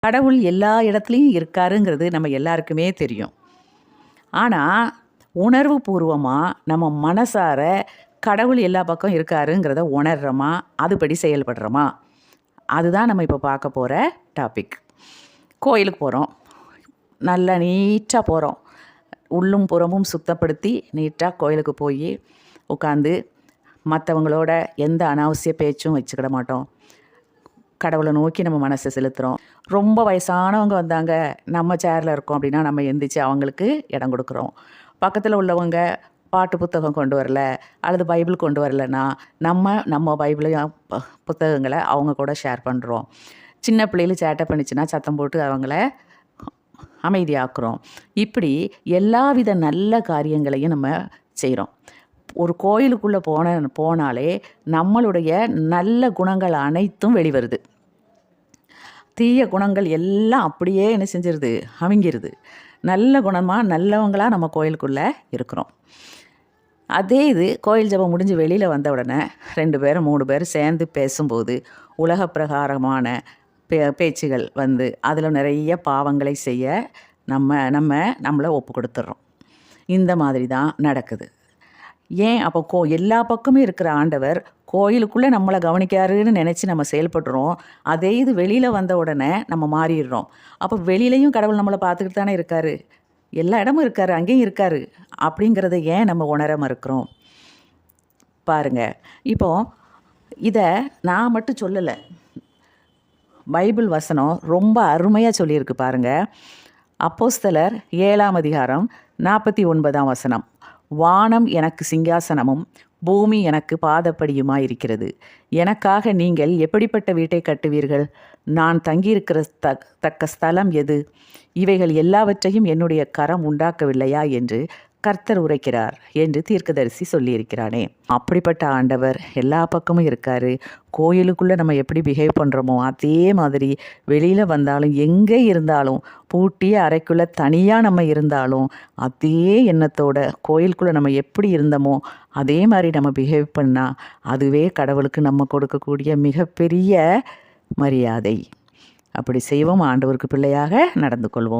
கடவுள் எல்லா இடத்துலையும் இருக்காருங்கிறது நம்ம எல்லாருக்குமே தெரியும். ஆனால் உணர்வு பூர்வமாக நம்ம மனசார கடவுள் எல்லா பக்கம் இருக்காருங்கிறத உணர்றோமா, அதுபடி செயல்படுறோமா, அதுதான் நம்ம இப்போ பார்க்க போகிற டாபிக். கோயிலுக்கு போகிறோம், நல்லா நீட்டாக போகிறோம், உள்ளும் புறமும் சுத்தப்படுத்தி நீட்டாக கோயிலுக்கு போய் உட்காந்து மற்றவங்களோட எந்த அனாவசிய பேச்சும் வச்சுக்கிட மாட்டோம். கடவுளை நோக்கி நம்ம மனசை செலுத்துகிறோம். ரொம்ப வயசானவங்க வந்தாங்க, நம்ம சேரில் இருக்கோம் அப்படின்னா நம்ம எந்திரிச்சு அவங்களுக்கு இடம் கொடுக்குறோம். பக்கத்தில் உள்ளவங்க பாட்டு புத்தகம் கொண்டு வரல அல்லது பைபிள் கொண்டு வரலன்னா நம்ம பைபிளையும் புத்தகங்களை அவங்க கூட ஷேர் பண்ணுறோம். சின்ன பிள்ளைகள் சேட்டை பண்ணிச்சுன்னா சத்தம் போட்டு அவங்கள அமைதியாக்குறோம். இப்படி எல்லாவித நல்ல காரியங்களையும் நம்ம செய்கிறோம். ஒரு கோயிலுக்குள்ளே போனாலே நம்மளுடைய நல்ல குணங்கள் அனைத்தும் வெளிவருது. தீய குணங்கள் எல்லாம் அப்படியே என்ன செஞ்சிருது, அவிங்கிருது. நல்ல குணமாக நல்லவங்களாக நம்ம கோயிலுக்குள்ளே இருக்கிறோம். அதே இது கோயில் ஜபம் முடிஞ்சு வெளியில் வந்த உடனே 2 பேரும் 3 பேரும் சேர்ந்து பேசும்போது உலக பிரகாரமான பேச்சுகள் வந்து அதில் நிறைய பாவங்களை செய்ய நம்மளை ஒப்பு கொடுத்துட்றோம். இந்த மாதிரி தான் நடக்குது. ஏன் அப்போ எல்லா பக்கமும் இருக்கிற ஆண்டவர் கோயிலுக்குள்ளே நம்மளை கவனிக்காருன்னு நினச்சி நம்ம செயல்படுறோம். அதே இது வெளியில் வந்த உடனே நம்ம மாறிடுறோம். அப்போ வெளியிலையும் கடவுள் நம்மளை பார்த்துக்கிட்டு தானே இருக்கார், எல்லா இடமும் இருக்கார், அங்கேயும் இருக்கார் அப்படிங்கிறத ஏன் நம்ம உணர மறுக்கிறோம்? பாருங்கள், இப்போது இதை நான் மட்டும் சொல்லலை, பைபிள் வசனம் ரொம்ப அருமையாக சொல்லியிருக்கு பாருங்கள். அப்போஸ்தலர் 7ஆம் அதிகாரம் 49ஆம் வசனம். வானம் எனக்கு சிங்காசனமும் பூமி எனக்கு பாதப்படியுமாய் இருக்கிறது. எனக்காக நீங்கள் எப்படிப்பட்ட வீட்டை கட்டுவீர்கள்? நான் தங்கியிருக்கிற தக்க ஸ்தலம் எது? இவைகள் எல்லாவற்றையும் என்னுடைய கரம் உண்டாக்கவில்லையா என்று கர்த்தர் உரைக்கிறார் என்று தீர்க்கதரிசி சொல்லியிருக்கிறானே. அப்படிப்பட்ட ஆண்டவர் எல்லா பக்கமும் இருக்கார். கோயிலுக்குள்ளே நம்ம எப்படி பிஹேவ் பண்ணுறோமோ அதே மாதிரி வெளியில் வந்தாலும் எங்கே இருந்தாலும் பூட்டிய அறைக்குள்ளே தனியாக நம்ம இருந்தாலும் அதே எண்ணத்தோட கோயிலுக்குள்ளே நம்ம எப்படி இருந்தோமோ அதே மாதிரி நம்ம பிஹேவ் பண்ணால் அதுவே கடவுளுக்கு நம்ம கொடுக்கக்கூடிய மிகப்பெரிய மரியாதை. அப்படி செய்வோம், ஆண்டவருக்கு பிள்ளையாக நடந்து கொள்வோம்.